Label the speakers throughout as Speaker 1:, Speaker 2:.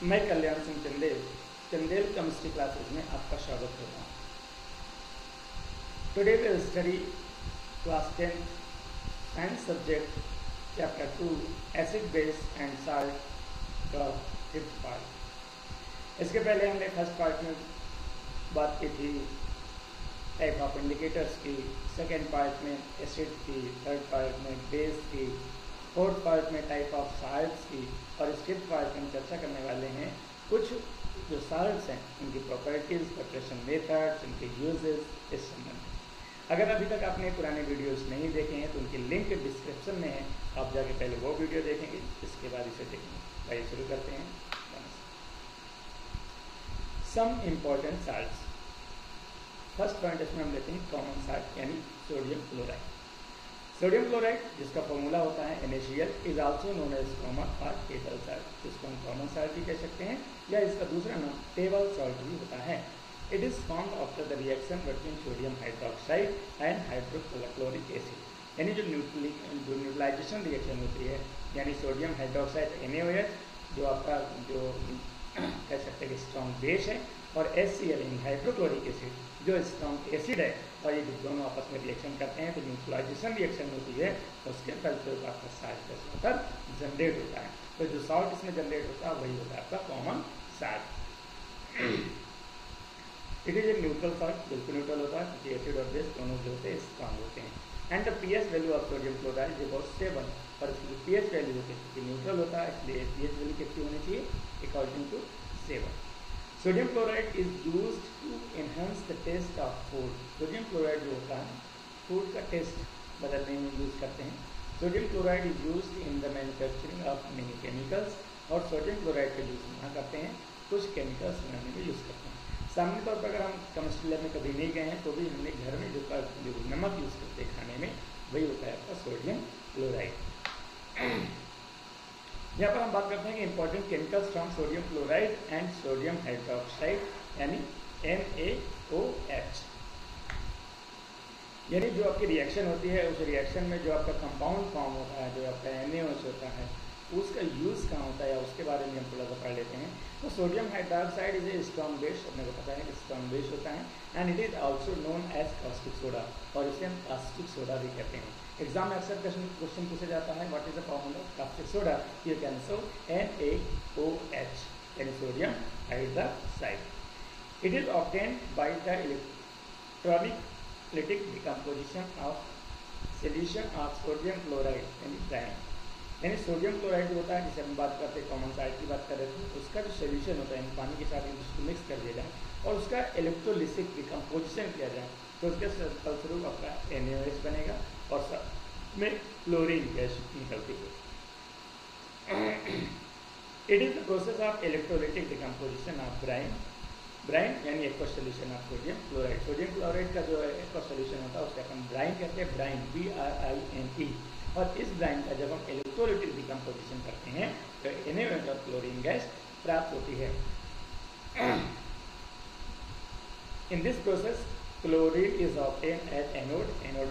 Speaker 1: मैं Kalyan Singh Chandel chemistry classes में आपका स्वागत करता हूँ। Today we will study class 10 science subject chapter 2 acid base and salt का 5th पार्ट। इसके पहले हमने फर्स्ट पार्ट में बात की थी टाइप ऑफ इंडिकेटर्स की, सेकेंड पार्ट में एसिड की, थर्ड पार्ट में बेस की, फोर्थ पार्ट में टाइप ऑफ साल्ट्स की, और इस 5th पार्ट में हम चर्चा करने वाले हैं कुछ जो साल्ट्स हैं उनकी प्रॉपर्टीज, प्रिपरेशन मेथड्स, उनके यूजेस इस संबंध में। अगर अभी तक आपने पुराने वीडियोस नहीं देखे हैं तो उनकी लिंक डिस्क्रिप्शन में है, आप जाके पहले वो वीडियो देखेंगे, इसके बाद इसे देखेंगे। आइए शुरू करते हैं। Some important salts. First point इसमें हम लेते हैं कॉमन साल्ट यानी सोडियम क्लोराइड। सोडियम क्लोराइड जिसका फॉर्मूला होता है NaCl is also known as common और टेबल साल्ट, जिसको हम कॉमन साल्ट भी कह सकते हैं या इसका दूसरा नाम टेबल साल्ट भी होता है। It is formed after the reaction between sodium hydroxide and hydrochloric acid, यानी जो न्यूट्रलाइजेशन रिएक्शन होती है, यानी सोडियम हाइड्रोक्साइड NaOH जो आपका जो कह सकते हैं कि स्ट्रॉन्ग बेस है, और HCl हाइड्रोक्लोरिक एसिड जो स्ट्रॉन्ग एसिड है, और ये दोनों आपस में रिएक्शन करते हैं तो न्यूट्रलाइजेशन रिएक्शन होती है, उसके फलस्वरूप आपका साल्ट जनरेट होता है। तो जो साल्ट इसमें जनरेट होता है वही होता है आपका common salt. It is a neutral salt, बिल्कुल न्यूट्रल होता है क्योंकि एसिड और बेस दोनों जो होते हैं स्ट्रॉन्ग होते हैं। And the pH value of sodium chloride is about 7, पर इसकी जो pH वैल्यू होती है क्योंकि न्यूट्रल होता है इसलिए pH वैल्यू कितनी होनी चाहिए, according to 7। Sodium chloride is used to enhance the taste of food. Sodium chloride जो होता है फूड का टेस्ट बदलने में यूज करते हैं। Sodium chloride is used in the manufacturing of many chemicals, और सोडियम क्लोराइड का यूज यहाँ करते हैं कुछ केमिकल्स बनाने में यूज करते हैं। सामान्य तौर पर अगर हम केमिस्ट्री लैब में कभी नहीं गए हैं तो भी हमने घर में जो नमक यूज करते हैं खाने में वही होता है आपका सोडियम क्लोराइड। यहाँ पर हम बात करते हैं कि important chemicals from sodium chloride and sodium hydroxide यानी NaOH। यानी जो आपकी रिएक्शन होती है उस रिएक्शन में जो आपका कंपाउंड फॉर्म होता है, जो आपका NaOH होता है, उसका यूज़ कहाँ होता है या उसके बारे में हम थोड़ा सा पढ़ लेते हैं। तो sodium hydroxide is a strong base, अपने को पता है कि स्ट्रॉन्ग बेस होता है, and it is also known as caustic soda, और इसे हम कास्टिक सोडा भी कहते हैं। एग्जाम में अक्सर क्वेश्चन पूछा जाता है what is the formula of caustic soda, you can so NaOH यानी sodium hydroxide. It is obtained by the electrolytic decomposition of solution of sodium chloride यानी ब्राइन। यानी सोडियम क्लोराइड जो होता है जिसे हम बात करते हैं कॉमन साल्ट की बात कर रहे थे, उसका जो सोल्यूशन होता है पानी के साथ उसको मिक्स कर दिया जाए और उसका इलेक्ट्रोलिटिक डिकम्पोजिशन किया जाए तो उसके फलस्वरूप आपका NaOH बनेगा और साथ में क्लोरीन गैस निकलती है। It is the process of electrolytic decomposition of brine यानी aqueous solution of sodium chloride. Sodium chloride का जो एक्वस सोल्यूशन होता है उसको अपन ब्राइन कहते हैं, ब्राइन BRINE। और इस ब्राइन का जब हम इलेक्ट्रोलिटिक डिकम्पोजिशन करते हैं तो NaOH और क्लोरीन गैस प्राप्त होती है। In this process chlorine is obtain as anode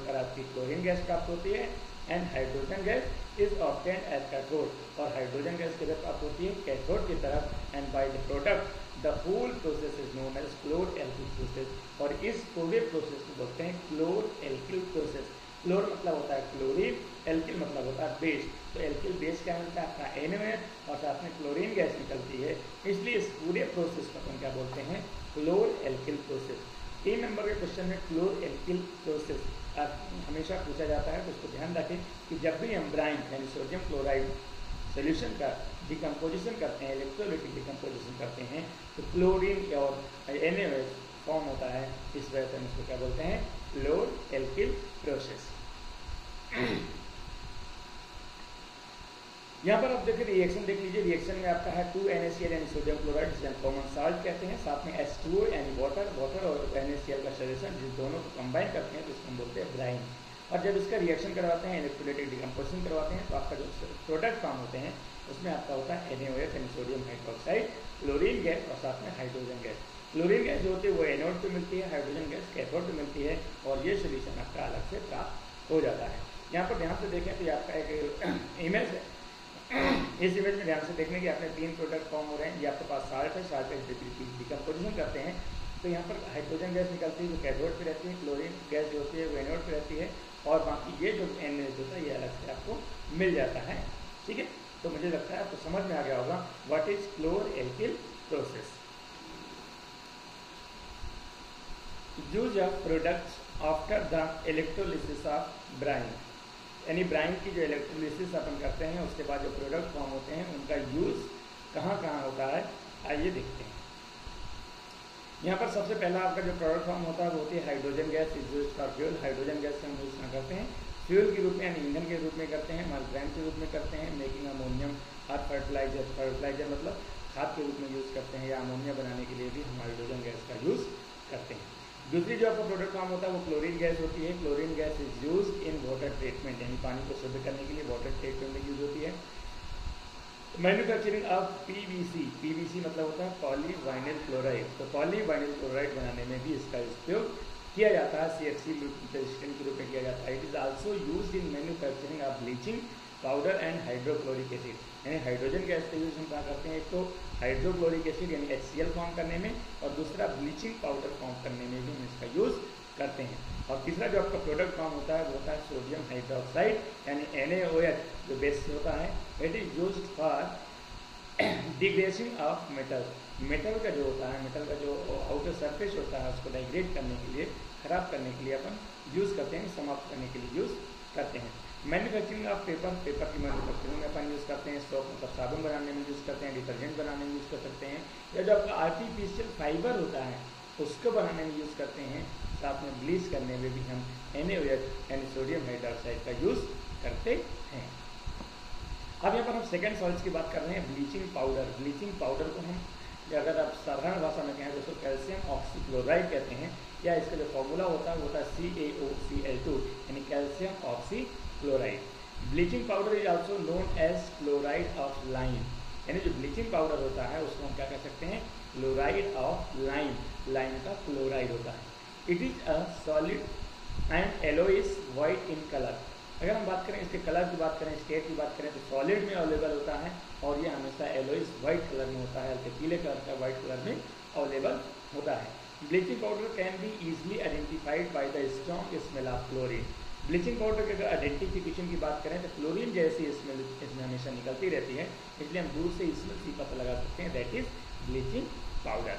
Speaker 1: पर आपकी क्लोरीन गैस प्राप्त होती है, and hydrogen gas is obtain as cathode, और हाइड्रोजन गैस किधर प्राप्त होती है, कैथोड की तरफ। And by the product the whole process is known as chlor alkali process, और इस पूरे प्रोसेस को बोलते हैं क्लोर एल्किल प्रोसेस। क्लोर मतलब होता है क्लोरीन, एल्किल मतलब होता है बेस, तो एल्किल बेस क्या मिलता है आपका NaOH और साथ में क्लोरीन गैस निकलती है, इसलिए इस पूरे प्रोसेस को हम क्या बोलते हैं, क्लोर एल्किल प्रोसेस। 3 नंबर के क्वेश्चन में क्लोर एल्किल प्रोसेस हमेशा पूछा जाता है, तो उसको ध्यान रखें कि जब भी हम ब्राइन यानी सोडियम क्लोराइड सोल्यूशन का डिकम्पोजिशन करते हैं, इलेक्ट्रोलिटिक डिकम्पोजिशन करते हैं, तो क्लोरीन और NaOH फॉर्म होता है, इस वजह से हम इसको क्या बोलते हैं, क्लोर एल्किल प्रोसेस। यहाँ पर आप देखिए रिएक्शन देख लीजिए, रिएक्शन में आपका है 2NaCl यानी सोडियम क्लोराइड जिसे हम कॉमन साल्ट कहते हैं, साथ में H2O यानी वाटर और NaCl का सोल्यूशन, जिस दोनों को कंबाइन करते हैं तो इसको हम बोलते हैं ब्राइन। और जब इसका रिएक्शन करवाते हैं, इलेक्ट्रोलिटिक डिकम्पोजिशन करवाते हैं, तो आपका जो प्रोडक्ट फॉर्म होते हैं उसमें आपका होता है NaOH यानी सोडियम हाइड्रोक्साइड, क्लोरीन गैस और साथ में हाइड्रोजन गैस। क्लोरीन गैस जो होती है वो एनोड पे मिलती है, हाइड्रोजन गैस कैथोड पे मिलती है, और ये सोल्यूशन आपका अलग से प्राप्त हो जाता है। यहाँ पर ध्यान से देखें तो आपका एक इमेज है इस इमेज में ध्यान से देखने की आपने 3 प्रोडक्ट फॉर्म हो रहे हैं। ये आपके पास साल्ट है, साल्ट का डिकम्पोजिशन करते हैं तो यहाँ पर हाइड्रोजन गैस निकलती है जो कैथोड पे रहती है, क्लोरीन गैस जो होती है वो एनोड पे रहती है, और बाकी ये जो NH होता है ये अलग से आपको मिल जाता है। ठीक है, तो मुझे लगता है आपको समझ में आ गया होगा what is chlor alkali process. Use of products after the electrolysis of brine, यानी ब्राइन की जो इलेक्ट्रोलिसिस अपन करते हैं उसके बाद जो प्रोडक्ट फॉर्म होते हैं उनका यूज़ कहाँ कहाँ होता है, आइए देखते हैं। यहाँ पर सबसे पहला आपका जो प्रोडक्ट फॉर्म होता है वो होती है hydrogen gas is used for fuel. Hydrogen gas से हम यूज़ ना करते हैं फ्यूल के रूप में यानी ईंधन के रूप में करते हैं, माइग्रेन के रूप में करते हैं, मेकिंग अमोनियम और फर्टिलाइजर, फर्टिलाइजर मतलब खाद के रूप में यूज़ करते हैं, या अमोनिया बनाने के लिए भी हम हाइड्रोजन गैस का यूज़ करते हैं। दूसरी जो आपका प्रोडक्ट फॉर्म होता है वो क्लोरीन गैस होती है। Chlorine gas is use in water treatment, यानी पानी को शुद्ध करने के लिए वाटर ट्रीटमेंट में यूज होती है। मैन्युफैक्चरिंग ऑफ PVC, PVC मतलब होता है पॉलीवाइनिल क्लोराइड, तो पॉलीवाइनिल क्लोराइड बनाने में भी इसका उपयोग किया जाता है, CFC रेजिस्टेंट के रूप में किया जाता है। It is also use in manufacturing of bleaching powder and hydrochloric acid, यानी हाइड्रोजन गैस का यूज हम क्या करते हैं, एक तो हाइड्रोक्लोरिक एसिड यानी HCl फॉर्म करने में, और दूसरा ब्लीचिंग पाउडर फॉर्म करने में भी हम इसका यूज करते हैं। और तीसरा जो आपका प्रोडक्ट फॉर्म होता है वो होता है सोडियम हाइड्रोक्साइड यानी NaOH, जो बेस होता है। It is use for degrading of metal, metal का जो होता है, मेटल का जो आउटर सरफेस होता है उसको डाइग्रेड करने के लिए, खराब करने के लिए अपन यूज़ करते हैं, समाप्त करने के लिए यूज़ करते हैं। मैन्युफैक्चरिंग ऑफ पेपर, पेपर की मैन्युफैक्चरिंग में अपन यूज़ करते हैं, सोप मतलब साबुन बनाने में यूज़ करते हैं, डिटर्जेंट बनाने में यूज़ कर सकते हैं, या जो आपका आर्टिफिशियल फाइबर होता है उसको बनाने में यूज़ करते हैं, साथ में ब्लीच करने में भी हम NaOH यानी सोडियम हाइड्रोक्साइड का यूज़ करते हैं। अब यहाँ पर हम सेकेंड सॉल्ट्स की बात कर रहे हैं, ब्लीचिंग पाउडर। ब्लीचिंग पाउडर को हम अगर आप साधारण भाषा में कहें तो कैल्शियम ऑक्सीक्लोराइड कहते हैं, या इसका जो फॉर्मूला होता है वो होता है CaOCl2 यानी calcium oxychloride. Bleaching powder is also known as chloride of lime, यानी जो ब्लीचिंग पाउडर होता है उसको हम क्या कह सकते हैं, क्लोराइड ऑफ लाइम, लाइम का क्लोराइड होता है। It is a solid and yellowish white in colour. अगर हम बात करें इसके कलर की बात करें, स्टेट की बात करें तो सॉलिड में अवेलेबल होता है, और ये हमेशा येलोइश वाइट कलर में होता है, हल्के पीले कलर का वाइट कलर में अवेलेबल होता है। Bleaching powder can be easily identified by the strong smell of chlorine. Bleaching powder के अगर आइडेंटिफिकेशन की बात करें तो क्लोरीन जैसी स्मेल इसमें हमेशा निकलती रहती है, इसलिए हम दूर से स्मेल से पता लगा सकते हैं that is bleaching powder.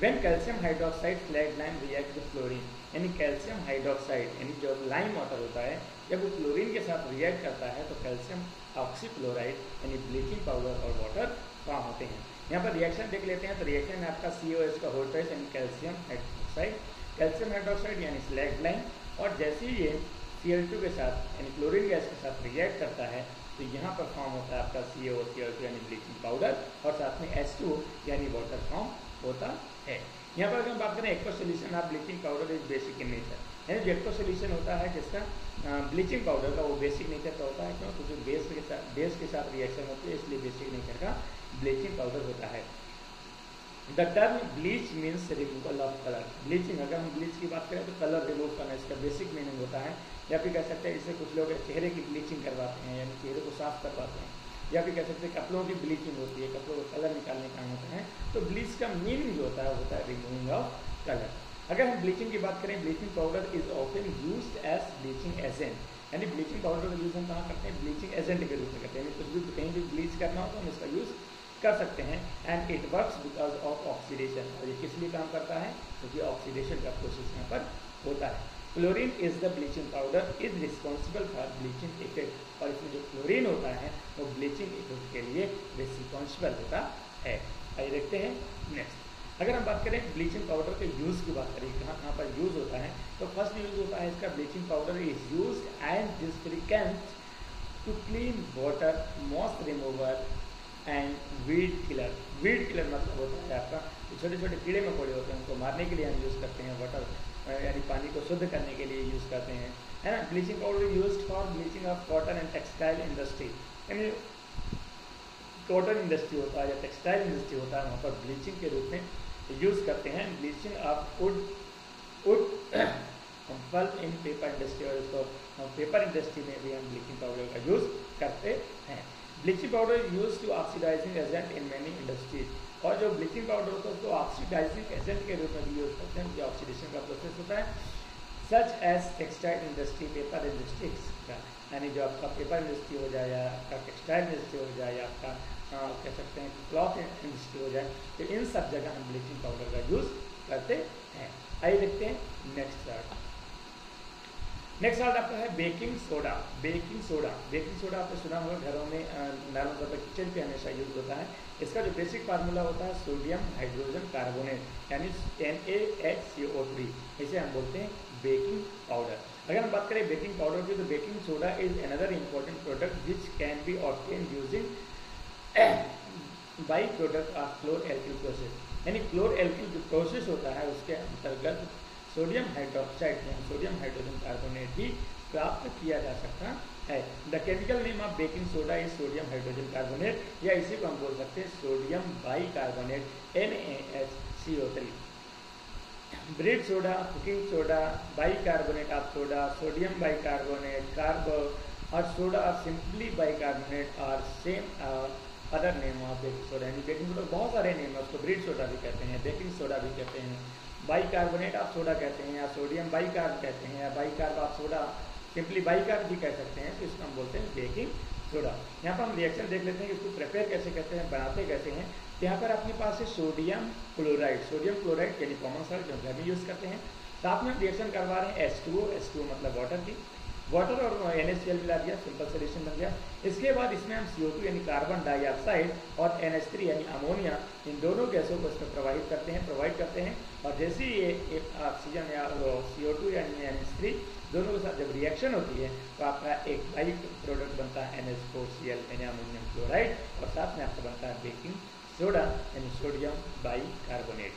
Speaker 1: When calcium hydroxide slag lime react with chlorine, यानी कैल्शियम हाइड्रोक्साइड यानी जो लाइम वाटर होता है जब वो क्लोरीन के साथ रिएक्ट करता है तो कैल्शियम ऑक्सीक्लोराइड यानी ब्लीचिंग पाउडर और वाटर फॉर्म होते हैं। यहाँ पर रिएक्शन देख लेते हैं, तो रिएक्शन में आपका COH का होता है यानी कैल्शियम हाइड्रोक्साइड यानी स्लैग लाइम, और जैसे ही ये Cl2 के साथ यानी क्लोरीन गैस के साथ रिएक्ट करता है तो यहाँ पर फॉर्म होता है आपका COCl2 यानी ब्लीचिंग पाउडर, और साथ में H2 यानी वाटर फॉर्म होता है। यहाँ पर अगर हम बात करें aqua solution of bleaching powder is basic in nature, यानी जो एक्वा सोल्यूशन होता है जिसका ब्लीचिंग पाउडर का वो बेसिक नेचर का होता है, क्योंकि बेस के साथ रिएक्शन होती है इसलिए बेसिक नेचर का ब्लीचिंग पाउडर होता है। The term bleach means removal of colour. Bleaching अगर हम ब्लीच की बात करें तो कलर रिमूव करना इसका बेसिक मीनिंग होता है, या फिर कह सकते हैं इससे कुछ लोग चेहरे की ब्लीचिंग करवाते हैं यानी चेहरे को साफ करवाते हैं, या फिर कह सकते हैं कपड़ों की ब्लीचिंग होती है, कपड़ों को कलर निकालने का होता है। तो ब्लीच का मीनिंग जो होता है वो होता है रिमूविंग ऑफ कलर। अगर हम ब्लीचिंग की बात करें, bleaching powder is often used as bleaching agent, यानी ब्लीचिंग पाउडर का यूज हम कहाँ करते हैं, ब्लीचिंग एजेंट के रूप में करते हैं, कुछ भी कहीं भी ब्लीच करना हो तो हम इसका यूज कर सकते हैं। And it works because of oxidation, और ये किस लिए काम करता है, क्योंकि ऑक्सीडेशन का प्रोसेस यहाँ पर होता है। Chlorine is the bleaching powder is responsible for bleaching effect, और इसमें जो क्लोरीन होता है वो ब्लीचिंग इफेक्ट के लिए रिस्पॉन्सिबल होता है। आइए देखते हैं नेक्स्ट। अगर हम बात करें ब्लीचिंग पाउडर के यूज़ की बात करें, कहाँ पर यूज़ होता है, तो फर्स्ट यूज़ होता है इसका bleaching powder is use as disinfectant to clean water, moist remover and weed killer. Weed killer मतलब होता है आपका छोटे छोटे कीड़े मकोड़े होते हैं उनको मारने के लिए हम यूज़ करते हैं, वाटर यानी पानी को शुद्ध करने के लिए यूज़ करते हैं, है ना। Bleaching powder used for bleaching of cotton and textile industry, यानी कॉटन इंडस्ट्री होता है या टेक्सटाइल इंडस्ट्री होता है वहाँ पर ब्लीचिंग के रूप में यूज़ करते हैं। Bleaching of wood pulp in paper industry, और इसको पेपर इंडस्ट्री में भी हम ब्लीचिंग पाउडर का यूज़ करते हैं। Bleaching powder use to oxidising agent in many industries, और जो ब्लीचिंग पाउडर होता है उसको ऑक्सीडाइजिंग एजेंट के रूप में भी यूज करते हैं, उनके ऑक्सीडेशन का प्रोसेस होता है। Such as textile industry, paper industry, यानी जो आपका पेपर इंडस्ट्री हो जाए या आपका टेक्सटाइल इंडस्ट्री हो जाए या आपका कह सकते हैं क्लॉथ इंडस्ट्री हो जाए, तो इन सब जगह हम ब्लीचिंग पाउडर का यूज करते हैं। आइए देखते हैं नेक्स्ट चार्ट। नेक्स्ट चार्ट आपका है बेकिंग सोडा। बेकिंग सोडा आपने सुना होगा, घरों में नॉर्मल तौर पर किचन पे हमेशा यूज होता है। इसका जो बेसिक फार्मूला होता है सोडियम हाइड्रोजन कार्बोनेट, यानी NaHCO3, इसे हम बोलते हैं बेकिंग पाउडर। अगर हम बात करें बेकिंग पाउडर की, तो baking soda is another important product which can be obtain using by product of chlor alkali process, यानी क्लोर एल्किल जो प्रोसेस होता है उसके अंतर्गत सोडियम हाइड्रोक्साइड या सोडियम हाइड्रोजन कार्बोनेट भी प्राप्त किया जा सकता है। The chemical name of baking soda is sodium hydrogen carbonate, या इसी को हम बोल सकते हैं sodium bicarbonate NaHCO3। Bread soda, cooking soda, bicarbonate of soda, sodium by carbonate, कार्बो और सोडा सिंपली बाई कार्बोनेट और same other name of baking soda. यानी बेकिंग सोडा बहुत सारे नेम है, उसको ब्रेड सोडा भी कहते हैं, बेकिंग सोडा भी कहते हैं, बाई कार्बोनेट ऑफ सोडा कहते हैं, या सोडियम बाई कार्ब कहते हैं, या by carb of soda, simply by carb भी कह सकते हैं। तो इसको हम बोलते हैं बेकिंग सोडा। यहाँ पर हम रिएक्शन देख लेते हैं कि इसको प्रिपेयर कैसे करते हैं, बनाते कैसे हैं। तो यहाँ पर अपने पास है सोडियम क्लोराइड यानी कॉमन सॉल्ट जो घर में यूज़ करते हैं। साथ में हम रिएक्शन करवा रहे हैं H2O मतलब वाटर की, वाटर और NaCl मिला दिया, सिंपल सोल्यूशन बन गया। इसके बाद इसमें हम CO2 यानी कार्बन डाइऑक्साइड और NH3 यानी अमोनिया, इन दोनों गैसों को इसमें प्रोवाइड करते हैं। और जैसे ही ये ऑक्सीजन या CO2 यानी NH3 दोनों के साथ जब रिएक्शन होती है तो आपका एक बाई प्रोडक्ट बनता है NH4Cl यानी अमोनियम क्लोराइड, और साथ में आपका बनता है बेकिंग सोडा यानी sodium bicarbonate.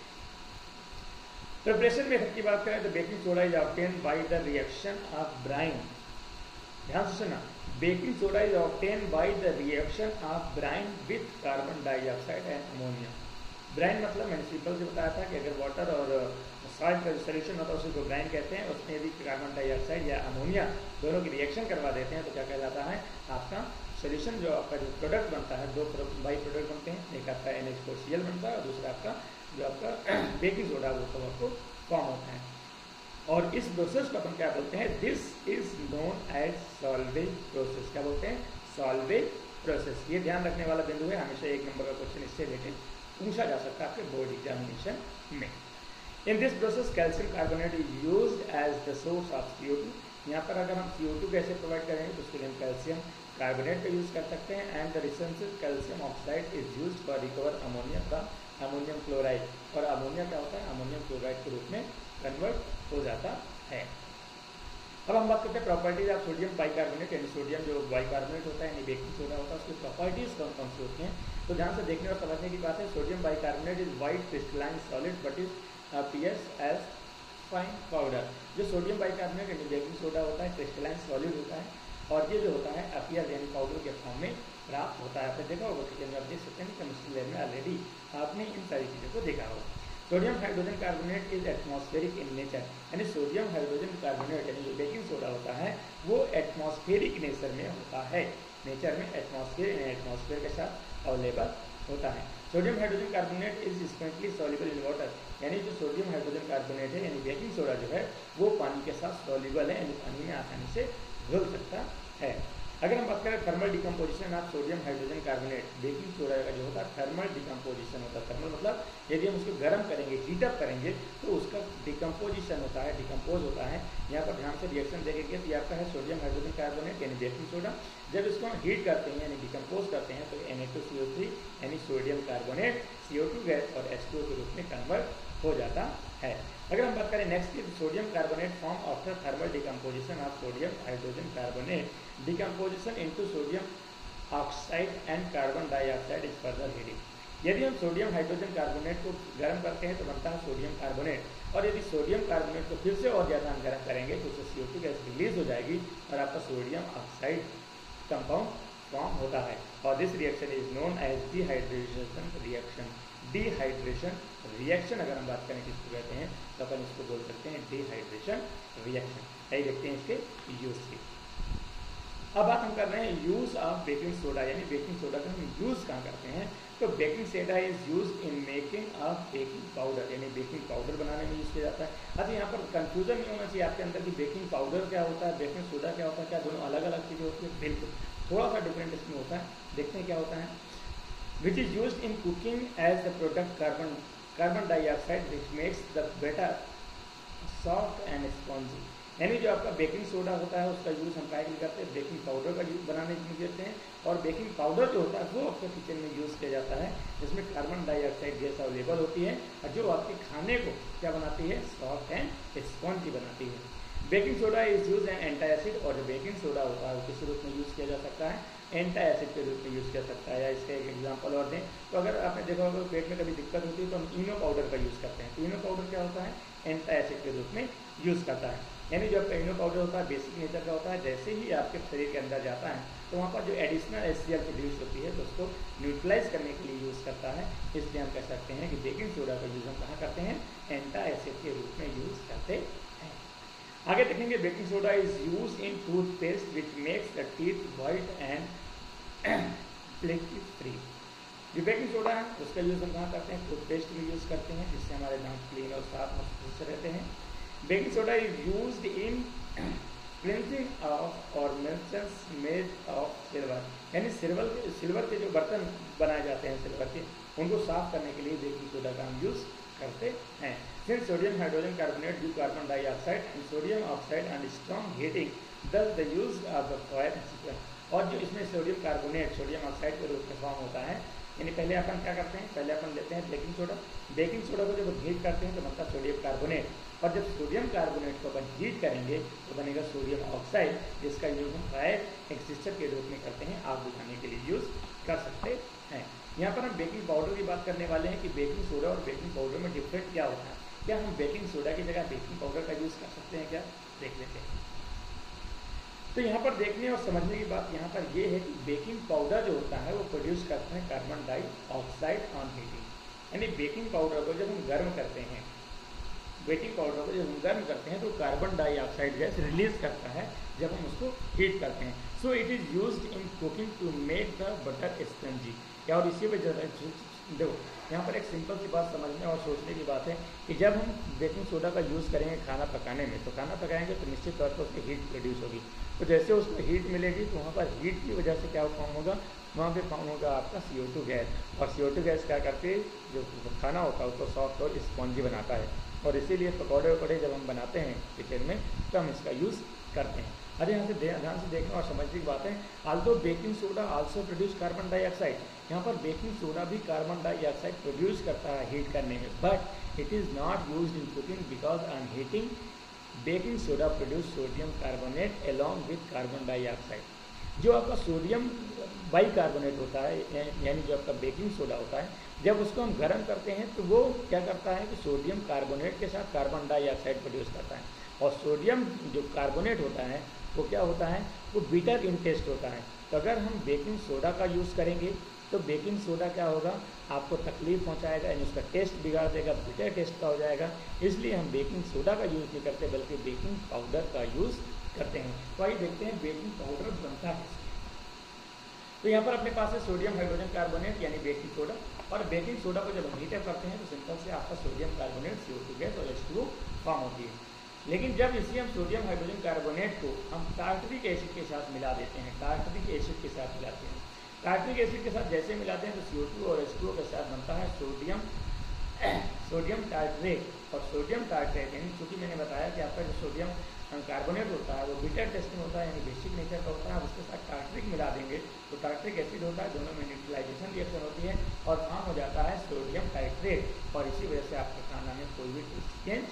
Speaker 1: Preparation method की बात करें तो baking soda is obtained by the reaction of brine. ध्यान से सुना, baking soda is obtained by the reaction of brine with carbon dioxide and ammonia. Brine मतलब मैंने सिंपल से बताया था कि अगर वाटर और सॉल्ट का जो सोल्यूशन होता है उसी को ब्राइन कहते हैं। उसमें यदि कार्बन डाइऑक्साइड या अमोनिया दोनों की रिएक्शन करवा देते हैं तो क्या कहलाता है, आपका सोल्यूशन जो आपका जो प्रोडक्ट बनता है, दो बाई प्रोडक्ट बनते हैं, एक आपका NH4Cl बनता है और दूसरा आपका जो आपका बेकिंग सोडा वो सब आपको फॉर्म होता है। और इस प्रोसेस को अपन क्या बोलते हैं, this is known as Solvay process. क्या बोलते हैं, सॉल्वेज प्रोसेस। ये ध्यान रखने वाला बिंदु है, हमेशा 1 नंबर का क्वेश्चन इससे रिलेटेड पूछा जा सकता है आपके बोर्ड एग्जामिनेशन में। In this process calcium carbonate is used as the source of CO2। यहाँ पर अगर हम CO2 कैसे प्रोवाइड करेंगे तो उसके लिए हम कैल्शियम कार्बोनेट का यूज कर सकते हैं। And the recessive calcium oxide is used for recover ammonia from ammonium chloride. और अमोनिया क्या होता है, अमोनियम क्लोराइड के रूप में कन्वर्ट हो जाता है। अब हम बात करते हैं प्रॉपर्टीज ऑफ सोडियम बाइकार्बोनेट, यानी सोडियम जो बाइकार्बोनेट होता है यानी बेकिंग सोडा होता है, उसकी प्रॉपर्टीज कौन कौन सी होती हैं। तो ध्यान से देखने और समझने की बात है। Sodium bicarbonate is white crystalline solid but is appears as fine powder. जो सोडियम बाइकार्बोनेट यानी बेकिंग सोडा होता है क्रिस्टलाइन सॉलिड होता है, और ये जो होता है अपीयर यानी पाउडर के फॉर्म में प्राप्त होता है। आपने देखा होगा कि आप देख सकते हैं केमिस्ट्री लैब में ऑलरेडी आपने इन सारी चीज़ों को देखा होगा। Sodium hydrogen carbonate is atmospheric in nature, यानी सोडियम हाइड्रोजन कार्बोनेट यानी जो बेकिंग सोडा होता है वो एटमॉस्फेरिक नेचर में होता है। नेचर में एटमॉस्फेयर के साथ अवेलेबल होता है। Sodium hydrogen carbonate is sparingly soluble in water, यानी जो सोडियम हाइड्रोजन कार्बोनेट है यानी बेकिंग सोडा जो है वो पानी के साथ सॉल्युबल है, यानी पानी में आसानी से घुल सकता है। अगर हम बात करें thermal decomposition of sodium hydrogen carbonate, baking soda का जो होता है थर्मल डिकम्पोजिशन होता है। थर्मल मतलब यदि हम उसको गर्म करेंगे, हीटअप करेंगे तो उसका डिकम्पोजिशन होता है, डिकम्पोज होता है। यहाँ पर ध्यान से रिएक्शन देखेंगे तो आपका है सोडियम हाइड्रोजन कार्बोनेट यानी बेकिंग सोडा। जब इसको हम हीट करते हैं यानी डिकम्पोज करते हैं तो Na2CO3 यानी सोडियम कार्बोनेट CO2 गैस और H2O के रूप में कन्वर्ट हो जाता है। अगर हम बात करें नेक्स्ट की, sodium carbonate form after thermal decomposition of sodium hydrogen carbonate, decomposition into sodium oxide and carbon dioxide is further heating. यदि हम सोडियम हाइड्रोजन कार्बोनेट को गर्म करते हैं तो बनता है सोडियम कार्बोनेट, और यदि सोडियम कार्बोनेट को फिर से और ज़्यादा हम गर्म करेंगे तो उससे CO2 गैस रिलीज हो जाएगी और आपका सोडियम ऑक्साइड कंपाउंड फॉर्म होता है। और this reaction is known as dehydration reaction. Dehydration reaction अगर हम बात करें किसको कहते हैं तो अपन इसको बोल सकते हैं डिहाइड्रेशन रिएक्शन। यही देखते हैं इसके यूज की। अब बात हम कर रहे हैं यूज ऑफ बेकिंग सोडा, यानी बेकिंग सोडा का हम यूज कहाँ करते हैं। तो baking soda is use in making of baking powder, यानी बेकिंग पाउडर बनाने में यूज किया जाता है। अच्छा, यहाँ पर कंफ्यूजन नहीं होना चाहिए आपके अंदर कि बेकिंग पाउडर क्या होता है, बेकिंग सोडा क्या होता है, क्या दोनों अलग अलग चीज़ें होती है। बिल्कुल, थोड़ा सा डिफरेंट इसमें होता है। देखते हैं क्या होता है। Which is use in cooking as the product carbon dioxide which makes the batter soft and spongy, यानी जो आपका बेकिंग सोडा होता है उसका यूज़ हम क्या करते हैं, बेकिंग पाउडर का यूज बनाने में करते हैं। और बेकिंग पाउडर जो होता है वो आपके किचन में यूज़ किया जाता है, जिसमें कार्बन डाइऑक्साइड गैस अवेलेबल होती है और जो आपके खाने को क्या बनाती है, सॉफ्ट एंड स्पॉन्जी बनाती है। Baking soda is use an anti acid, और जो बेकिंग सोडा होता है वो किस रूप में यूज़ किया जा सकता है, एंटी एसिड के रूप में यूज़ किया सकता है। या इसका एक एग्जांपल और दें तो अगर आपने देखा होगा पेट में कभी दिक्कत होती है तो हम इनो पाउडर का यूज़ करते हैं। इनो पाउडर क्या होता है, एंटी एसिड के रूप में यूज़ करता है। यानी जो आपका इनो पाउडर होता है बेसिक नेचर का होता है, जैसे ही आपके शरीर के अंदर जाता है तो वहाँ पर जो एडिशनल HCl प्रोड्यूस होती है तो उसको न्यूट्रलाइज करने के लिए यूज़ करता है। इसलिए हम कह सकते हैं कि बेकिंग सोडा का यूज़ हम कहाँ करते हैं, एंटी एसिड के रूप में यूज़ करते हैं। आगे देखेंगे, baking soda is use in toothpaste which makes the teeth white and plaque free. जो बेकिंग सोडा है उसका यूज़ हम कहाँ करते हैं, टूथपेस्ट में यूज़ करते हैं, जिससे हमारे दांत क्लीन और साफ मस्त रहते हैं। Baking soda is used in cleansing of ornaments made of silver, यानी सिल्वर के जो बर्तन बनाए जाते हैं सिल्वर के, उनको साफ करने के लिए बेकिंग सोडा का हम यूज़ करते हैं। Since sodium hydrogen carbonate give carbon dioxide and sodium oxide and strong heating thus the use of the foil, और जो इसमें सोडियम कार्बोनेट सोडियम ऑक्साइड के रूप में फॉर्म होता है। यानी पहले अपन क्या करते हैं, पहले अपन लेते हैं बेकिंग सोडा, बेकिंग सोडा को जब हीट करते हैं तो बनता है सोडियम कार्बोनेट, और जब सोडियम कार्बोनेट को अपन हीट करेंगे तो बनेगा सोडियम ऑक्साइड, जिसका यूज हम फायर एक्सटिंग्विशर के रूप में करते हैं, आग बुझाने के लिए यूज कर सकते हैं। यहाँ पर हम बेकिंग पाउडर की बात करने वाले हैं कि बेकिंग सोडा और बेकिंग पाउडर में डिफरेंट क्या होता है। क्या हम बेकिंग सोडा की जगह बेकिंग पाउडर का यूज कर सकते हैं, क्या देख लेते हैं। तो यहाँ पर देखने और समझने की बात यहाँ पर ये है कि बेकिंग पाउडर जो होता है वो प्रोड्यूस करते हैं कार्बन डाइऑक्साइड ऑन हीटिंग, यानी बेकिंग पाउडर को जब हम गर्म करते हैं, बेकिंग पाउडर को जब हम गर्म करते हैं तो कार्बन डाइऑक्साइड गैस रिलीज करता है जब हम उसको हीट करते हैं। So it is used in cooking to make the butter spongy. क्या, और इसी वजह देखो यहाँ पर एक सिंपल सी बात समझने और सोचने की बात है कि जब हम बेकिंग सोडा का यूज़ करेंगे खाना पकाने में, तो खाना पकाएंगे तो निश्चित तौर पर उसकी हीट प्रोड्यूस होगी, तो जैसे उसको हीट मिलेगी तो वहाँ पर हीट की वजह से क्या फॉर्म होगा, वहाँ पे फॉर्म होगा आपका CO2 गैस, और CO2 गैस क्या करती है, जो खाना होता है उसको सॉफ्ट और स्पॉन्जी बनाता है, और इसीलिए पकौड़े वकौड़े जब हम बनाते हैं किचन में तो हम इसका यूज़ करते हैं। अरे यहाँ से ध्यान से देखना और समझने की बात है, Aldous baking soda also produce carbon dioxide, यहाँ पर बेकिंग सोडा भी कार्बन डाइऑक्साइड प्रोड्यूस करता है हीट करने में, but it is not used in cooking because on heating baking soda produce sodium carbonate along with carbon dioxide. जो आपका sodium bicarbonate होता है, यानी जो आपका बेकिंग सोडा होता है, जब उसको हम गर्म करते हैं तो वो क्या करता है कि सोडियम कार्बोनेट के साथ कार्बन डाइऑक्साइड प्रोड्यूस करता है, और सोडियम जो कार्बोनेट होता है वो क्या होता है, वो बिटर इन टेस्ट होता है। तो अगर हम बेकिंग सोडा का यूज़ करेंगे तो बेकिंग सोडा क्या होगा, आपको तकलीफ पहुंचाएगा, यानी उसका टेस्ट बिगाड़ देगा, बिटर टेस्ट का हो जाएगा। इसलिए हम बेकिंग सोडा का यूज़ नहीं करते बल्कि बेकिंग पाउडर का यूज़ करते हैं। तो आइए देखते हैं बेकिंग पाउडर बनता है। तो यहाँ पर अपने पास है सोडियम हाइड्रोजन कार्बोनेट यानी बेकिंग सोडा, और बेकिंग सोडा को जब हम हीट करते हैं तो सिंपल से आपका सोडियम कार्बोनेट CO2 गैस और H2O फॉर्म होती है। लेकिन जब इसी हम सोडियम हाइड्रोजन कार्बोनेट को हम टार्टरिक एसिड के साथ मिला देते हैं, टार्टरिक एसिड के साथ मिलाते हैं, टार्टरिक एसिड के साथ जैसे मिलाते हैं तो CO2 और H2O के साथ बनता है सोडियम टार्टरेट, और सोडियम टार्टरेट यानी चूँकि मैंने बताया कि आपका जो सोडियम कार्बोनेट होता है वो बिटर टेस्ट में होता है, यानी बेसिक नेचर का होता है, उसके साथ टार्टरिक मिला देंगे तो टार्टरिक एसिड होता है, दोनों में न्यूट्रलाइजेशन रिएक्शन होती है और फॉर्म हो जाता है सोडियम टाइट्रेट, और इसी वजह से आपके खाना में कोई भी चेंज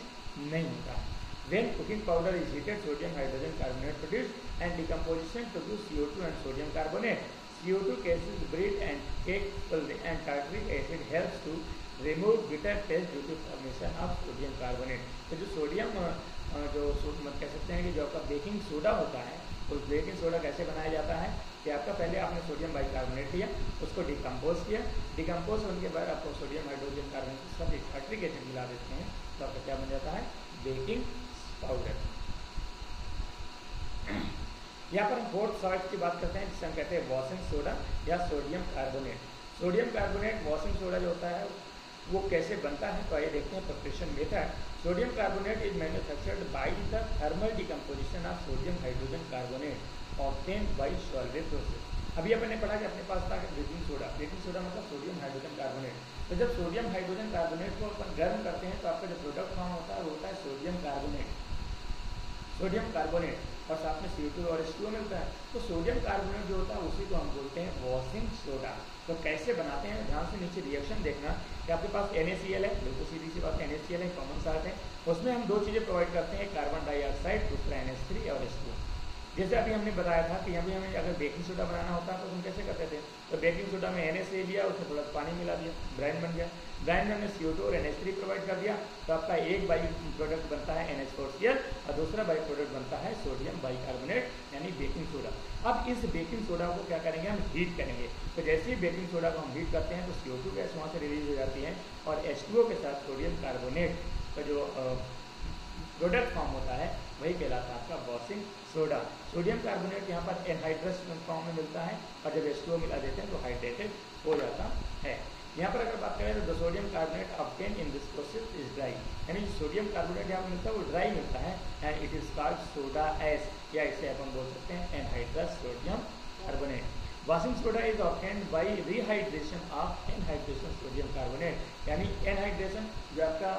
Speaker 1: नहीं होता है। When cooking powder is heated, sodium hydrogen carbonate produced and decomposition produce CO2 and sodium carbonate. CO2 gases breathe and cake and tartaric acid helps to remove bitter taste due to formation of sodium carbonate. तो जो sodium कह सकते हैं कि जो आपका baking soda होता है, तो बेकिंग सोडा कैसे बनाया जाता है कि आपका पहले आपने सोडियम बाइकार्बोनेट लिया, उसको डिकम्पोज किया, डिकम्पोज होने के बाद आपको सोडियम हाइड्रोजन कार्बोनेट के साथ टार्टरिक एसिड मिला देते हैं तो आपका क्या बन जाता है, बेकिंग पाउडर। यहाँ पर हम फोर्थ सॉल्ट की बात करते हैं जिसे हम कहते हैं वॉशिंग सोडा या sodium carbonate. Sodium carbonate washing soda जो होता है वो कैसे बनता है, तो आइए देखते हैं preparation method. Sodium carbonate is manufactured by the thermal decomposition of sodium hydrogen carbonate obtained by solvate process. अभी अपने पढ़ा कि अपने पास था बेकिंग सोडा, बेकिंग सोडा मतलब सोडियम हाइड्रोजन कार्बोनेट। तो जब सोडियम हाइड्रोजन कार्बोनेट को अपन गर्म करते हैं तो आपका जो प्रोडक्ट फॉर्म होता है वो होता है सोडियम कार्बोनेट, सोडियम कार्बोनेट, और साथ में CO2 और H2O मिलता है। तो सोडियम कार्बोनेट जो होता है उसी को हम बोलते हैं वॉशिंग सोडा। तो कैसे बनाते हैं, ध्यान से नीचे रिएक्शन देखना कि आपके पास NaCl है, बिल्कुल सीधी सी बात, NaCl है, कॉमन साल्ट है। उसमें हम दो चीज़ें प्रोवाइड करते हैं, कार्बन डाइऑक्साइड, दूसरा NH3 और H2O। जैसे अभी हमने बताया था कि अभी हमें अगर बेकिंग सोडा बनाना होता है तो हम कैसे करते थे, तो बेकिंग सोडा में NaCl लिया, उसमें थोड़ा पानी मिला दिया, ब्रांड बन गया। ब्रांड में हमने CO2 और NH3 प्रोवाइड कर दिया, तो आपका एक बाई प्रोडक्ट बनता है NH4Cl और दूसरा बाई प्रोडक्ट बनता है सोडियम बाइकार्बोनेट यानी बेकिंग सोडा। अब इस बेकिंग सोडा को क्या करेंगे, हम हीट करेंगे। तो जैसे ही बेकिंग सोडा को हम हीट करते हैं तो CO2 गैस वहाँ से रिलीज हो जाती है और H2O के साथ सोडियम कार्बोनेट का जो प्रोडक्ट फॉर्म होता है वही कहलाता है आपका वॉशिंग सोडा। सोडियम कार्बोनेट यहाँ पर एनहाइड्रस फॉर्म में मिलता है और जब H2O मिला देते हैं तो हाइड्रेटेड हो जाता है। यहाँ पर अगर बात करें तो sodium carbonate obtain in this process is dry, यानी सोडियम कार्बोनेट यहाँ मिलता है वो ड्राई मिलता है and it is called soda ash, या इसे अपन बोल सकते हैं anhydrous sodium carbonate. Washing soda is obtained by rehydration of anhydration sodium carbonate, यानी एनहाइड्रेशन जो आपका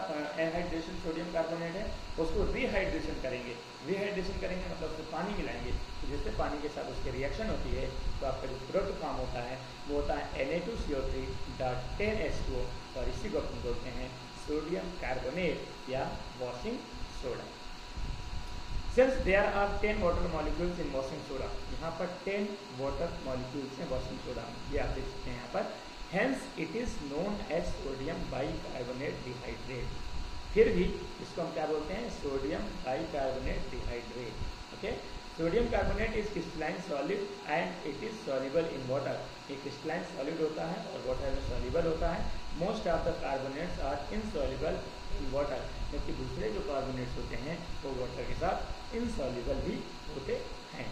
Speaker 1: एनहाइड्रेशन सोडियम कार्बोनेट है उसको रिहाइड्रेशन करेंगे। रिहाइड्रेशन करेंगे मतलब उसमें पानी मिलाएंगे, तो जिससे पानी के साथ उसकी रिएक्शन होती है तो आपका जो प्रोडक्ट फॉर्म होता है वो होता है Na2CO3.10H2O और इसी को अपन बोलते हैं सोडियम कार्बोनेट या washing soda. Since there are 10 water molecules in washing soda, यहाँ पर 10 water molecules हैं washing soda में, ये आप देख सकते हैं यहाँ पर। Hence it is known as sodium bicarbonate dehydrate। फिर भी इसको हम क्या बोलते हैं, sodium bicarbonate dehydrate. Okay, sodium carbonate is crystalline solid and it is soluble in water. ये क्रिस्टलाइन सॉलिड होता है और वाटर में सॉल्युबल होता है। Most of the carbonates are insoluble in water, जबकि दूसरे जो कार्बोनेट्स होते हैं वो वाटर के साथ इनसॉल्युबल भी होते हैं।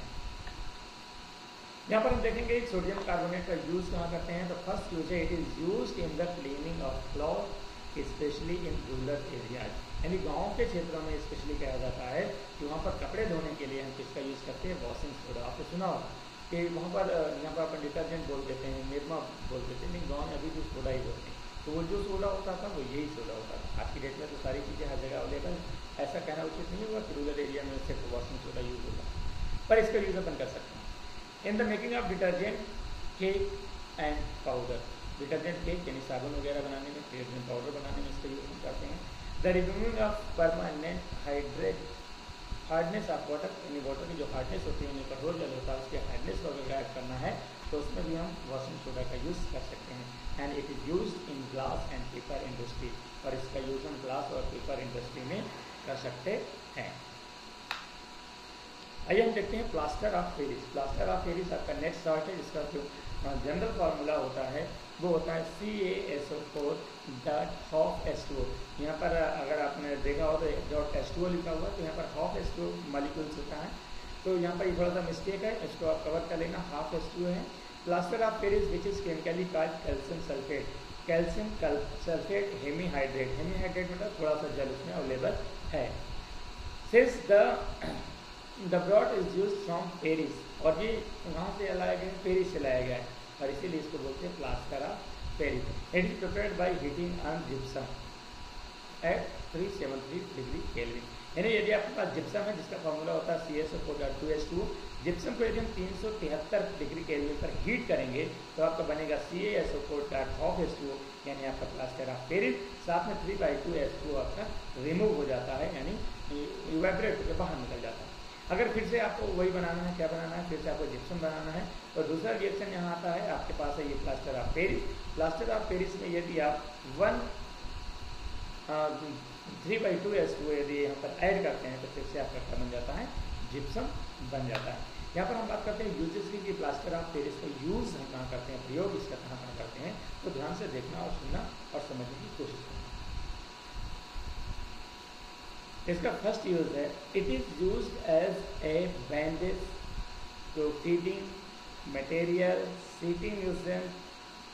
Speaker 1: यहाँ पर हम देखेंगे सोडियम कार्बोनेट का यूज कहाँ करते हैं, तो फर्स्ट यूज है it is used in the cleaning of cloth specially in rural areas, यानी गाँव के क्षेत्रों में स्पेशली कहा जाता है कि वहाँ पर कपड़े धोने के लिए हम किसका यूज़ करते हैं, वॉशिंग सोडा। आपने सुना हो कि वहाँ पर यहाँ पर अपन डिटर्जेंट बोल देते हैं, निरमा बोल देते हैं, लेकिन गाँव में अभी भी सोडा ही बोलते हैं। तो वो जो सोडा होता था वो यही सोडा होता था। आज की डेट में तो सारी चीज़ें हर जगह अवेलेबल, ऐसा कहना उचित नहीं होगा कि रूरल एरिया में सिर्फ वॉशिंग सोडा यूज होगा, पर इसका यूज अपन कर सकते हैं। In the making of detergent, cake and powder, detergent cake यानी साबुन वगैरह बनाने में, डिटर्जेंट पाउडर बनाने में इसका यूज हम करते हैं। The removing of permanent hardness of water, यानी वाटर की जो हार्डनेस होती है, कठोर जल होता है, उसकी हार्डनेस को अगर ऐड करना है तो उसमें भी हम वॉशिंग सोडा का यूज़ कर सकते हैं। And it is used in glass and paper industry, और इसका यूज हम ग्लास और पेपर इंडस्ट्री में कर सकते हैं। आइए हम देखते हैं plaster of Paris. Plaster of Paris आपका नेक्स्ट सॉल्ट है, जिसका जो जनरल फार्मूला होता है वो होता है CaSO4.12H2O। यहाँ पर अगर आपने देखा हो तो जो H2O लिखा हुआ है तो यहाँ पर हाफ H2O मॉलिक्यूल्स होता है, तो यहाँ पर थोड़ा सा मिस्टेक है, इसको आप कवर कर लेना, हाफ H2O है। Plaster of Paris which is chemically called calcium sulphate, calcium sulphate hemihydrate, hemihydrate मतलब थोड़ा सा जल उसमें अवेलेबल है। Since the broad is use from Paris, और ये कहाँ से लाया गया है, पेरिस से लाया गया है, और इसीलिए इसको बोलते हैं plaster of Paris. It is prepared by heating on gypsum at 373 degree Kelvin, यानी यदि आपके पास जिप्सम है जिसका फार्मूला होता है CaSO4.2H2O, जिप्सम को यदि हम 373 डिग्री केल्विन पर हीट करेंगे तो आपका बनेगा CaSO4.12H2O, यानी आपका प्लास्टर ऑफ पेरिस। साथ में 3/2H2O आपका रिमूव हो जाता है, यानी इवेपोरेट होकर बाहर निकल जाता है। अगर फिर से आपको वही बनाना है, क्या बनाना है, फिर से आपको जिप्सम बनाना है, तो दूसरा रिएक्शन यहाँ आता है, आपके पास है ये plaster of Paris. Plaster of Paris में यदि आप 3/2H2O यदि यहाँ पर ऐड करते हैं तो फिर से आपका क्या बन जाता है, जिप्सम बन जाता है। यहाँ पर हम बात करते हैं यूजेस की कि प्लास्टर ऑफ पेरिस का यूज़ हम कहाँ करते हैं, प्रयोग इसका कहाँ करते हैं, तो ध्यान से देखना और सुनना और समझने की कोशिश करना। इसका फर्स्ट यूज है, it is used as a bandage to feeding material, seating museum,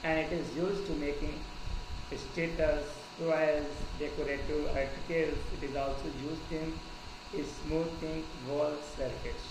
Speaker 1: and it is used to making status, toys, decorative articles. It is also used in smoothing wall surface.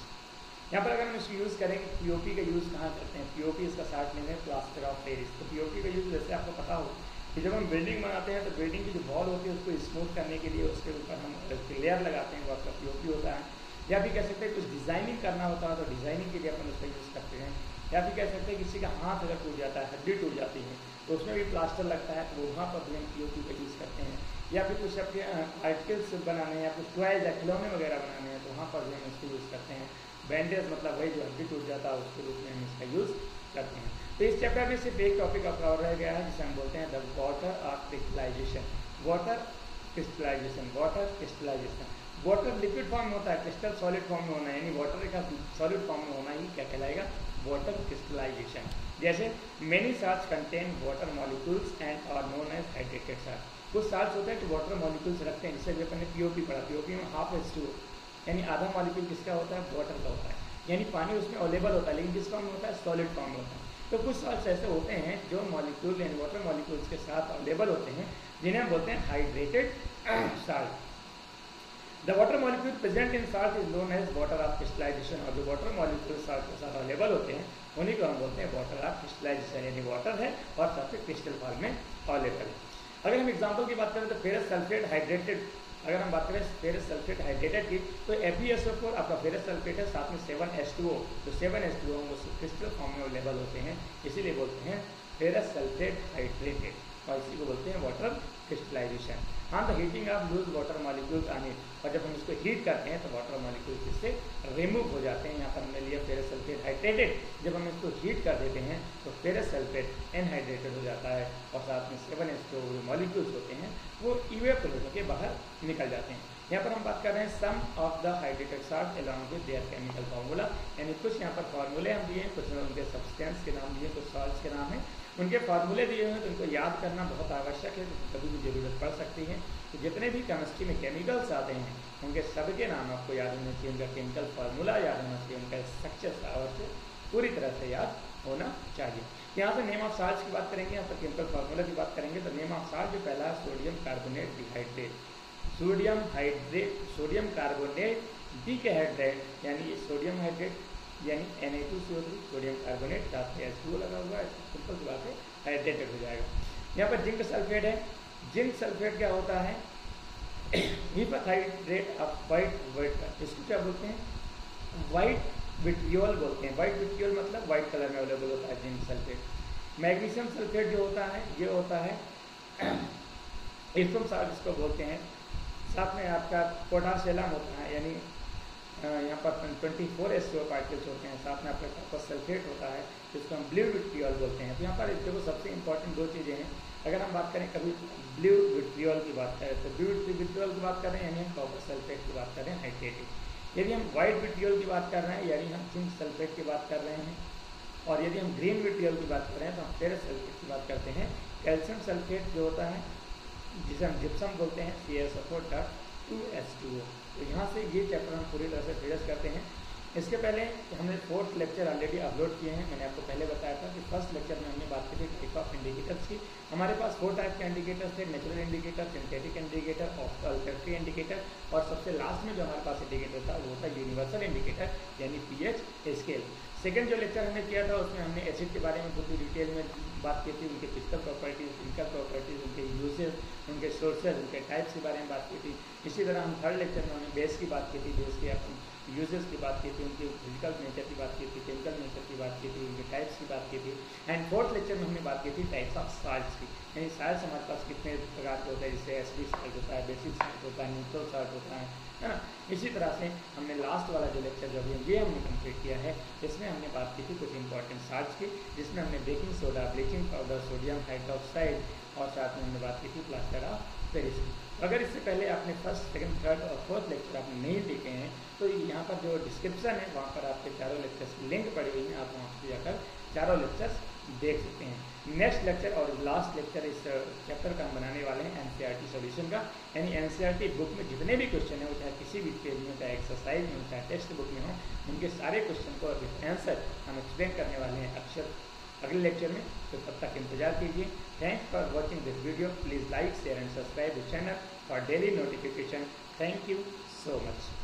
Speaker 1: यहाँ पर अगर हम इसको use करें, POP का use कहाँ करते हैं? पीओपी इसका शॉर्ट नेम है प्लास्टर ऑफ पेरिस। तो पीओपी का यूज़ जैसे आपको पता हो कि जब हम बिल्डिंग बनाते हैं तो बिल्डिंग की जो वॉल होती है उसको स्मूथ करने के लिए उसके ऊपर हम लेयर लगाते हैं, वो आपका पीओपी होता है। या भी कह सकते हैं कुछ डिज़ाइनिंग करना होता है तो डिज़ाइनिंग के लिए अपन उसका यूज़ करते हैं। या फिर कह सकते हैं किसी का हाथ अगर टूट जाता है, हड्डी टूट जाती है तो उसमें भी प्लास्टर लगता है, तो वहाँ पर भी हम पीओपी का यूज़ करते हैं। या फिर कुछ अपने आर्टिकल्स बनाने या कुछ टॉयज या खिलौने वगैरह बनाने हैं तो वहाँ पर भी हम इसको यूज़ करते हैं। बैंडेज मतलब वही जो हड्डी टूट जाता है उसके रूप में हम इसका यूज़ करते हैं। तो इस चैप्टर में सिर्फ एक टॉपिक आपका और रह गया है जिसे हम बोलते हैं the water of crystallisation. Water crystallisation, water crystallisation. Water liquid form में होता है, क्रिस्टल सॉलिड फॉर्म में होना है, यानी वाटर का सॉलिड फॉर्म में होना ही क्या कहलाएगा? Water crystallization. जैसे many salts contain water molecules and are known as hydrated salt. कुछ साल्ट्स होते हैं जो वाटर मॉलिक्यूल्स रखते हैं, जिससे भी अपन ने पीओपी पढ़ा, पीओपी में हाफ H2O यानी आधा मॉलिक्यूल किसका होता है? वाटर का होता है, यानी पानी उसमें अवेलेबल होता है, लेकिन किस फॉर्म में होता है? सॉलिड फॉर्म में होता है। तो कुछ साल्ट्स ऐसे होते हैं जो मॉलिक्यूल यानी वाटर मॉलिक्यूल्स के साथ अवेलेबल होते हैं, जिन्हें हम बोलते हैं hydrated salt. The water molecule present in salt is known as water of crystallisation. और जो वाटर मॉलिक्यूल साल्ट के साथ अवेलेबल होते हैं उन्हीं को हम बोलते हैं वाटर ऑफ क्रिस्टलाइजेशन, यानी वाटर है और साथ में क्रिस्टल फॉर्म में अवेलेबल है। अगर हम एग्जाम्पल की बात करें तो फेरस सल्फेट हाइड्रेटेड, अगर हम बात करें फेरस सल्फेट हाइड्रेटेड की तो FeSO4 आपका फेरस सल्फेट है, साथ में 7H2O। तो 7H2O वो क्रिस्टल फॉर्म में अवेलेबल होते हैं, इसीलिए बोलते हैं फेरस सल्फेट हाइड्रेटेड और इसी को बोलते हैं वाटर क्रिस्टलाइजेशन। हाँ, the heating of loose water molecules आने, और जब हम इसको हीट करते हैं तो वाटर मॉलिक्यूल्स इससे रिमूव हो जाते हैं। यहाँ पर हमने लिया फेरस सल्फेट हाइड्रेटेड, जब हम इसको हीट कर देते हैं तो फेरस सल्फेट एनहाइड्रेटेड हो जाता है और साथ में 7H2O जो मॉलिक्यूल्स होते हैं वो इवेपोरेट होकर बाहर निकल जाते हैं। यहाँ पर हम बात कर रहे हैं some of the hydrated salt along with their chemical formula, यानी कुछ यहाँ पर फार्मूले हम दिए हैं, कुछ उनके सब्सटेंस के नाम दिए, कुछ सॉल्ट्स के नाम हैं, उनके फार्मूले दिए हुए हैं। तो उनको याद करना बहुत आवश्यक है, कभी भी जरूरत पड़ सकती है। तो जितने भी केमिस्ट्री में केमिकल्स आते हैं उनके सबके नाम आपको याद होना चाहिए, उनका केमिकल फार्मूला याद होना चाहिए, उनका स्ट्रक्चर अवश्य पूरी तरह से याद होना चाहिए। यहाँ पे नेम ऑफ साल्ट्स की बात करेंगे, यहाँ पर केमिकल फार्मूला की बात करेंगे। तो नेम ऑफ साल्ट जो पहला है sodium carbonate dehydrate, sodium hydrate, sodium carbonate dehydrate यानी सोडियम हाइड्रेट यानी Na2CO3, सोडियम कार्बोनेट, साथ में H2O लगा हुआ है, सिंपल सी बात है, हाइड्रेटेड हो जाएगा। यहाँ पर जिंक सल्फेट है, जिंक सल्फेट क्या होता है? हीपाथाइड्रेट ऑफ वाइट, इसको क्या बोलते हैं? वाइट विट्रियोल बोलते हैं। वाइट विट्रियोल मतलब वाइट कलर में अवेलेबल होता है जिंक सल्फेट। मैग्नीशियम सल्फेट जो होता है ये होता है एप्सम साल्ट इसको बोलते हैं। साथ में आपका पोटाशियम होता है, यानी यहाँ पर 24 H2O पार्टिकल्स होते हैं। साथ में आपका कॉपर सल्फेट होता है जिसको हम ब्लू विट्रियोल बोलते हैं। तो यहाँ पर देखो सबसे इंपॉर्टेंट दो चीज़ें हैं। अगर हम बात करें कभी ब्लू विट्रियोल की बात करें तो ब्लू विट्रियोल की बात कर रहे हैं यानी हम कॉपर सल्फेट की बात कर रहे हैं हाइड्रेटेड। यदि हम वाइट विट्रियोल की बात कर रहे हैं यानी हम जिंक सल्फेट की बात कर रहे हैं। और यदि हम ग्रीन विट्रियोल की बात कर रहे हैं तो हम फेरस सल्फेट की बात करते हैं। कैल्शियम सल्फेट जो होता है जिसे हम जिप्सम बोलते हैं, CaSO4.2H2O। तो यहाँ से ये चैप्टर हम पूरी तरह से फिनिश करते हैं। इसके पहले हमने 4th लेक्चर ऑलरेडी अपलोड किए हैं। मैंने आपको पहले बताया था कि फर्स्ट लेक्चर में हमने बात की थी टाइप ऑफ इंडिकेटर्स की। हमारे पास 4 टाइप के इंडिकेटर्स थे, natural indicator, synthetic indicator, olfactory indicator और सबसे लास्ट में जो हमारे पास इंडिकेटर था वो था यूनिवर्सल इंडिकेटर यानी pH स्केल। सेकेंड जो लेक्चर हमने किया था उसमें हमने एसिड के बारे में पूरी डिटेल में बात की थी, उनके फिजिकल प्रॉपर्टीज, केमिकल प्रॉपर्टीज, उनके यूजेस, उनके सोर्सेज, उनके टाइप्स के बारे में बात की थी। इसी तरह हम थर्ड लेक्चर में हमने बेस की बात की थी, बेस के यूजेस की बात की थी, उनकी फिजिकल नेचर की बात की थी, केमिकल नेचर की बात की थी, उनके टाइप्स की बात की थी। एंड फोर्थ लेक्चर में हमने बात की थी टाइप्स ऑफ साल्ट्स की, यानी साल्ट्स हमारे पास कितने प्रकार के होते हैं, जैसे एसिडिक साल्ट होता है, बेसिक साल्ट होता है, न्यूट्रल साल्ट होता है ना। इसी तरह से हमने लास्ट वाला जो लेक्चर जो है ये हमने कंप्लीट किया है, इसमें हमने बात की थी कुछ इंपॉर्टेंट साल्ट्स की, जिसमें हमने baking soda, bleaching powder, sodium hydroxide और साथ में हमने बात की थी प्लास्टर ऑफ पेरिस। अगर इससे पहले आपने फर्स्ट, सेकंड, थर्ड और फोर्थ लेक्चर आपने नहीं देखे हैं तो यहाँ पर जो डिस्क्रिप्शन है वहाँ पर आपके चारों लेक्चर्स की लिंक पड़ी हुई है, आप वहाँ पर जाकर चारों लेक्चर्स देख सकते हैं। नेक्स्ट लेक्चर और लास्ट लेक्चर इस चैप्टर का हम बनाने वाले हैं एनसीईआरटी सॉल्यूशन का, यानी एनसीईआरटी बुक में जितने भी क्वेश्चन हैं, वो चाहे किसी भी पेज में, चाहे एक्सरसाइज में, चाहे टेक्स्ट बुक में हो, उनके सारे क्वेश्चन को विथ आंसर हम एक्सप्लेन करने वाले हैं अगले लेक्चर में। तो तब तक इंतजार कीजिए। Thanks for watching this video. Please like, share and subscribe the channel for daily notification. Thank you so much.